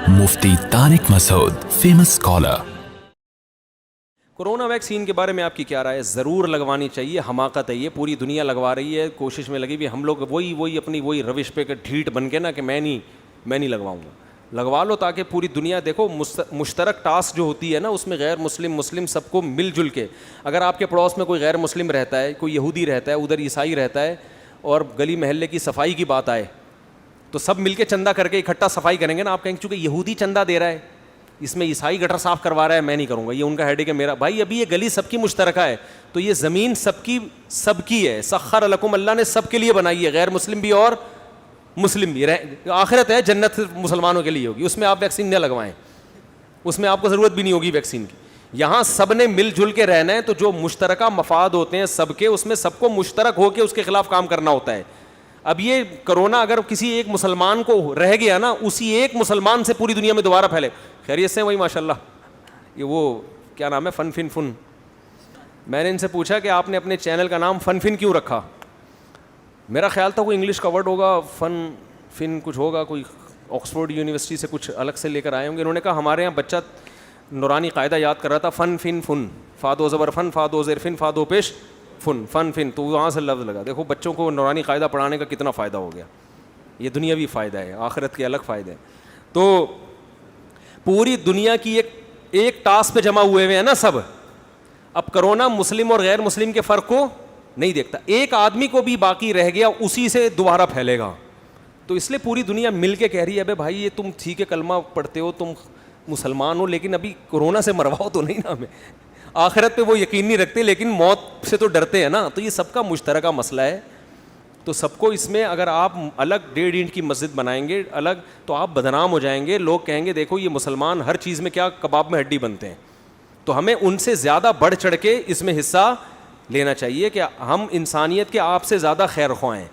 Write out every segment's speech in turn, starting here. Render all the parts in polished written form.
مفتی طارق مسعود famous scholar. Corona vaccine کے بارے میں آپ کی کیا رائے ہے؟ ضرور لگوانی چاہیے. حماقت ہے یہ, پوری دنیا لگوا رہی ہے, کوشش میں لگی ہوئی. ہم لوگ وہی اپنی روش پہ ڈھیٹ بن کے نا کہ میں نہیں لگواؤں گا. لگوا لو تاکہ پوری دنیا دیکھو. مشترک ٹاسک جو ہوتی ہے نا, اس میں غیر مسلم سب کو مل جل کے, اگر آپ کے پڑوس میں کوئی غیر مسلم رہتا ہے, کوئی یہودی رہتا ہے, ادھر عیسائی رہتا ہے, اور گلی محلے کی صفائی کی بات آئے تو سب مل کے چندہ کر کے اکٹھا صفائی کریں گے نا. آپ کہیں گے چونکہ یہودی چندہ دے رہا ہے, اس میں عیسائی گٹر صاف کروا رہا ہے, میں نہیں کروں گا, یہ ان کا ہیڈیک ہے. میرا بھائی ابھی یہ گلی سب کی مشترکہ ہے, تو یہ زمین سب کی ہے. سخر لکم, اللہ نے سب کے لیے بنائی ہے, غیر مسلم بھی اور مسلم بھی. آخرت ہے, جنت صرف مسلمانوں کے لیے ہوگی, اس میں آپ ویکسین نہ لگوائیں, اس میں آپ کو ضرورت بھی نہیں ہوگی ویکسین کی. یہاں سب نے مل جل کے رہنا ہے, تو جو مشترکہ مفاد ہوتے ہیں سب کے, اس میں سب کو مشترک ہو کے اس کے خلاف کام کرنا ہوتا ہے. اب یہ کرونا اگر کسی ایک مسلمان کو رہ گیا نا, اسی ایک مسلمان سے پوری دنیا میں دوبارہ پھیلے. خیریت سے وہی ماشاء اللہ, یہ وہ کیا نام ہے, فن. میں نے ان سے پوچھا کہ آپ نے اپنے چینل کا نام فن کیوں رکھا؟ میرا خیال تھا کوئی انگلش کا ورڈ ہوگا, فن کچھ ہوگا, کوئی آکسفورڈ یونیورسٹی سے کچھ الگ سے لے کر آئے ہوں گے. انہوں نے کہا ہمارے یہاں بچہ نورانی قاعدہ یاد کر رہا تھا, فن, فادو زبر فن, فادو زیر فن, فادو پیش فن, تو وہاں سے لفظ لگا. دیکھو بچوں کو نورانی قاعدہ پڑھانے کا کتنا فائدہ ہو گیا. یہ دنیاوی فائدہ ہے, آخرت کے الگ فائدے ہیں. تو پوری دنیا کی ایک ٹاسک پہ جمع ہوئے ہیں نا سب. اب کرونا مسلم اور غیر مسلم کے فرق کو نہیں دیکھتا. ایک آدمی کو بھی باقی رہ گیا, اسی سے دوبارہ پھیلے گا. تو اس لیے پوری دنیا مل کے کہہ رہی ہے بھائی یہ تم ٹھیک ہے کلمہ پڑھتے ہو, تم مسلمان ہو, لیکن ابھی کورونا سے مرواؤ تو نہیں نا ہمیں. آخرت پہ وہ یقین نہیں رکھتے لیکن موت سے تو ڈرتے ہیں نا. تو یہ سب کا مشترکہ مسئلہ ہے. تو سب کو اس میں اگر آپ الگ 1.5 اینٹ کی مسجد بنائیں گے الگ, تو آپ بدنام ہو جائیں گے. لوگ کہیں گے دیکھو یہ مسلمان ہر چیز میں کیا کباب میں ہڈی بنتے ہیں. تو ہمیں ان سے زیادہ بڑھ چڑھ کے اس میں حصہ لینا چاہیے کہ ہم انسانیت کے آپ سے زیادہ خیر خواہ ہیں.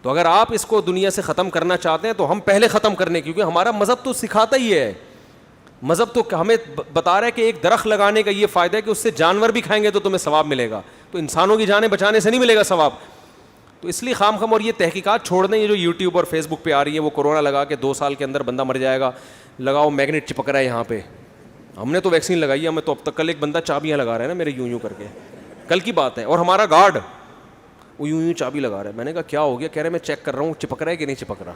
تو اگر آپ اس کو دنیا سے ختم کرنا چاہتے ہیں تو ہم پہلے ختم کرنے, کیونکہ ہمارا مذہب تو سکھاتا ہی ہے. مذہب تو ہمیں بتا رہا ہے کہ ایک درخت لگانے کا یہ فائدہ ہے کہ اس سے جانور بھی کھائیں گے تو تمہیں ثواب ملے گا, تو انسانوں کی جانیں بچانے سے نہیں ملے گا ثواب. تو اس لیے خام اور یہ تحقیقات چھوڑ دیں, یہ جو یوٹیوب اور فیس بک پہ آ رہی ہے, وہ کورونا لگا کے 2 سال کے اندر بندہ مر جائے گا, لگاؤ میگنیٹ چپک رہا ہے یہاں پہ. ہم نے تو ویکسین لگائی ہے, ہمیں تو اب تک. کل ایک بندہ چابیاں لگا رہا ہے نا میرے یوں کر کے, کل کی بات ہے, اور ہمارا گارڈ وہ یوں چابی لگا رہا ہے. میں نے کہا کیا ہو گیا؟ کہہ رہے میں چیک کر رہا ہوں چپک رہا ہے کہ نہیں چپک رہا.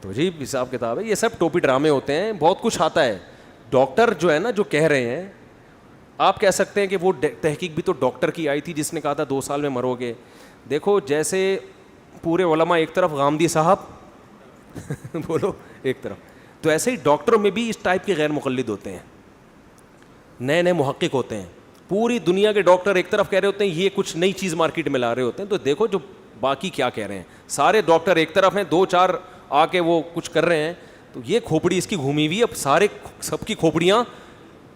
تو جی حساب کتاب ہے, یہ سب ٹوپی ڈرامے ہوتے ہیں, بہت کچھ آتا ہے. ڈاکٹر جو ہے نا جو کہہ رہے ہیں, آپ کہہ سکتے ہیں کہ وہ تحقیق بھی تو ڈاکٹر کی آئی تھی جس نے کہا تھا 2 سال میں مرو گے. دیکھو جیسے پورے علماء ایک طرف, غامدی صاحب بولو ایک طرف, تو ایسے ہی ڈاکٹروں میں بھی اس ٹائپ کے غیر مقلد ہوتے ہیں, نئے محقق ہوتے ہیں. پوری دنیا کے ڈاکٹر ایک طرف کہہ رہے ہوتے ہیں یہ کچھ نئی چیز مارکیٹ میں لا رہے ہوتے ہیں, تو دیکھو جو باقی کیا کہہ رہے ہیں. سارے ڈاکٹر ایک طرف ہیں, 2-4 آ کے وہ کچھ کر رہے ہیں, تو یہ کھوپڑی اس کی گھومی ہوئی. اب سارے سب کی کھوپڑیاں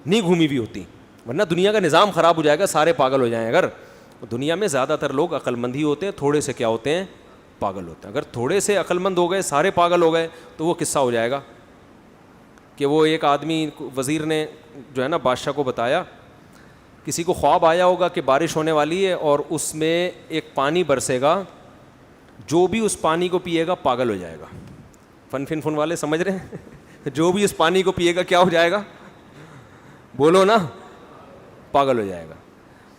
نہیں گھومی ہوئی ہوتی, ورنہ دنیا کا نظام خراب ہو جائے گا, سارے پاگل ہو جائیں. اگر دنیا میں زیادہ تر لوگ عقل مند ہی ہوتے ہیں, تھوڑے سے کیا ہوتے ہیں, پاگل ہوتے ہیں. اگر تھوڑے سے عقل مند ہو گئے, سارے پاگل ہو گئے, تو وہ قصہ ہو جائے گا کہ وہ ایک آدمی وزیر نے جو ہے نا بادشاہ کو بتایا, کسی کو خواب آیا ہوگا کہ بارش ہونے والی ہے اور اس میں ایک پانی برسے گا, جو بھی اس پانی کو پیے گا پاگل ہو جائے گا. فن والے سمجھ رہے ہیں؟ جو بھی اس پانی کو پیے گا کیا ہو جائے گا, بولو نا, پاگل ہو جائے گا.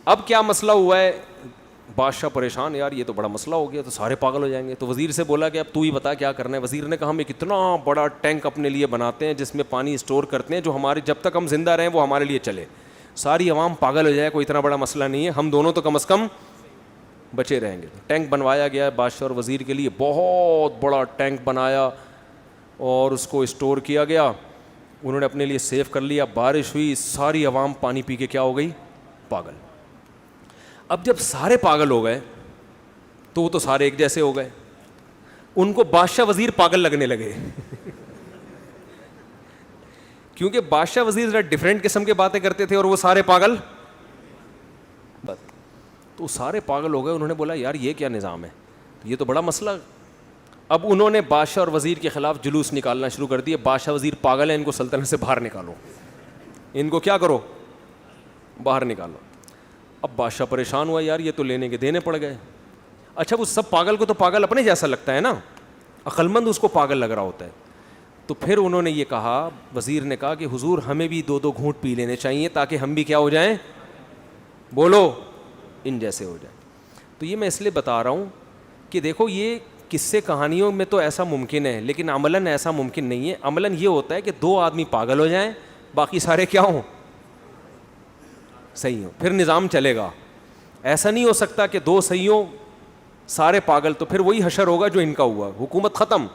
اب کیا مسئلہ ہوا ہے, بادشاہ پریشان, یار یہ تو بڑا مسئلہ ہو گیا, تو سارے پاگل ہو جائیں گے. تو وزیر سے بولا کہ اب تو ہی بتا کیا کرنا ہے. وزیر نے کہا ہم ایک اتنا بڑا ٹینک اپنے لیے بناتے ہیں جس میں پانی اسٹور کرتے ہیں, جو ہمارے جب تک ہم زندہ رہیں وہ ہمارے لیے چلے. ساری عوام پاگل ہو جائے, کوئی اتنا بڑا مسئلہ نہیں ہے, ہم دونوں تو کم از کم بچے رہیں گے. ٹینک بنوایا گیا ہے بادشاہ اور وزیر کے لیے, بہت بڑا ٹینک بنایا اور اس کو اسٹور کیا گیا. انہوں نے اپنے لیے سیو کر لیا. بارش ہوئی, ساری عوام پانی پی کے کیا ہو گئی, پاگل. اب جب سارے پاگل ہو گئے تو وہ تو سارے ایک جیسے ہو گئے, ان کو بادشاہ وزیر پاگل لگنے لگے کیونکہ بادشاہ وزیر ذرا ڈفرینٹ قسم کے باتیں کرتے تھے اور وہ سارے پاگل. تو سارے پاگل ہو گئے. انہوں نے بولا یار یہ کیا نظام ہے, یہ تو بڑا مسئلہ. اب انہوں نے بادشاہ اور وزیر کے خلاف جلوس نکالنا شروع کر دیے. بادشاہ وزیر پاگل ہیں, ان کو سلطنت سے باہر نکالو, ان کو کیا کرو, باہر نکالو. اب بادشاہ پریشان ہوا, یار یہ تو لینے کے دینے پڑ گئے. اچھا وہ سب پاگل کو تو پاگل اپنے جیسا لگتا ہے نا, عقل مند اس کو پاگل لگ رہا ہوتا ہے. تو پھر انہوں نے یہ کہا, وزیر نے کہا کہ حضور ہمیں بھی 2 گھونٹ پی لینے چاہیے تاکہ ہم بھی کیا ہو جائیں, بولو, ان جیسے ہو جائیں. تو یہ میں اس لیے بتا رہا ہوں کہ دیکھو یہ قصے کہانیوں میں تو ایسا ممکن ہے, لیکن عملاً ایسا ممکن نہیں ہے. عملاً یہ ہوتا ہے کہ 2 آدمی پاگل ہو جائیں, باقی سارے کیا ہوں, صحیح ہوں, پھر نظام چلے گا. ایسا نہیں ہو سکتا کہ 2 صحیح ہوں سارے پاگل, تو پھر وہی حشر ہوگا جو ان کا ہوا, حکومت ختم.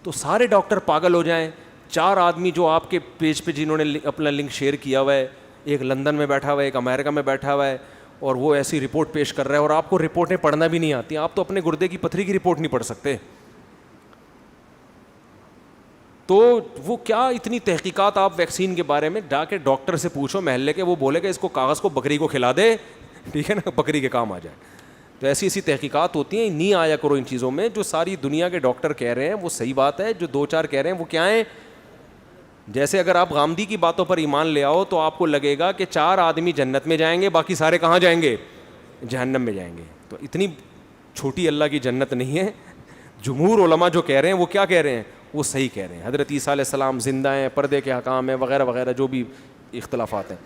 تو سارے ڈاکٹر پاگل ہو جائیں, 4 آدمی جو آپ کے پیج پہ جنہوں نے اپنا لنک شیئر کیا ہوا ہے, ایک لندن میں بیٹھا ہوا ہے, ایک امریکہ میں بیٹھا ہوا ہے, اور وہ ایسی رپورٹ پیش کر رہا ہے, اور آپ کو رپورٹیں پڑھنا بھی نہیں آتی, آپ تو اپنے گردے کی پتھری کی رپورٹ نہیں پڑھ سکتے. تو وہ کیا اتنی تحقیقات آپ ویکسین کے بارے میں جا کے ڈاکٹر سے پوچھو محلے کے, وہ بولے کہ اس کو کاغذ کو بکری کو کھلا دے, ٹھیک ہے نا, بکری کے کام آ جائے. تو ایسی ایسی تحقیقات ہوتی ہیں, نہیں آیا کرو ان چیزوں میں. جو ساری دنیا کے ڈاکٹر کہہ رہے ہیں وہ صحیح بات ہے, جو 2-4 کہہ رہے ہیں وہ کیا ہیں. جیسے اگر آپ غامدی کی باتوں پر ایمان لے آؤ تو آپ کو لگے گا کہ 4 آدمی جنت میں جائیں گے, باقی سارے کہاں جائیں گے, جہنم میں جائیں گے. تو اتنی چھوٹی اللہ کی جنت نہیں ہے. جمہور علماء جو کہہ رہے ہیں وہ کیا کہہ رہے ہیں, وہ صحیح کہہ رہے ہیں. حضرت عیسیٰ علیہ السلام زندہ ہیں, پردے کے احکام ہیں وغیرہ وغیرہ, جو بھی اختلافات ہیں.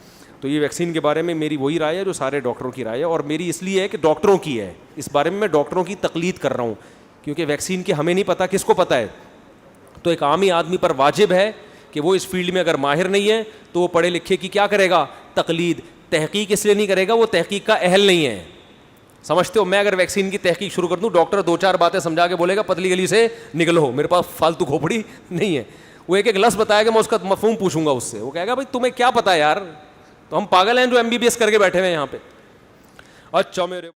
تو یہ ویکسین کے بارے میں میری وہی رائے ہے جو سارے ڈاکٹروں کی رائے ہے, اور میری اس لیے ہے کہ ڈاکٹروں کی ہے. اس بارے میں ڈاکٹروں کی تقلید کر رہا ہوں, کیونکہ ویکسین کی ہمیں نہیں پتہ, کس کو پتہ ہے. تو ایک عامی آدمی پر واجب ہے کہ وہ اس فیلڈ میں اگر ماہر نہیں ہے تو وہ پڑھے لکھے کی کیا کرے گا, تقلید. تحقیق اس لیے نہیں کرے گا, وہ تحقیق کا اہل نہیں ہے. سمجھتے ہو, میں اگر ویکسین کی تحقیق شروع کر دوں, ڈاکٹر 2-4 باتیں سمجھا کے بولے گا پتلی گلی سے نکلو, میرے پاس فالتو کھوپڑی نہیں ہے. وہ ایک لفظ بتائے گا, میں اس کا مفہوم پوچھوں گا اس سے, وہ کہے گا بھائی تمہیں کیا پتا ہے یار, تو ہم پاگل ہیں جو MBBS کر کے بیٹھے ہوئے ہیں یہاں پہ. اچھا میرے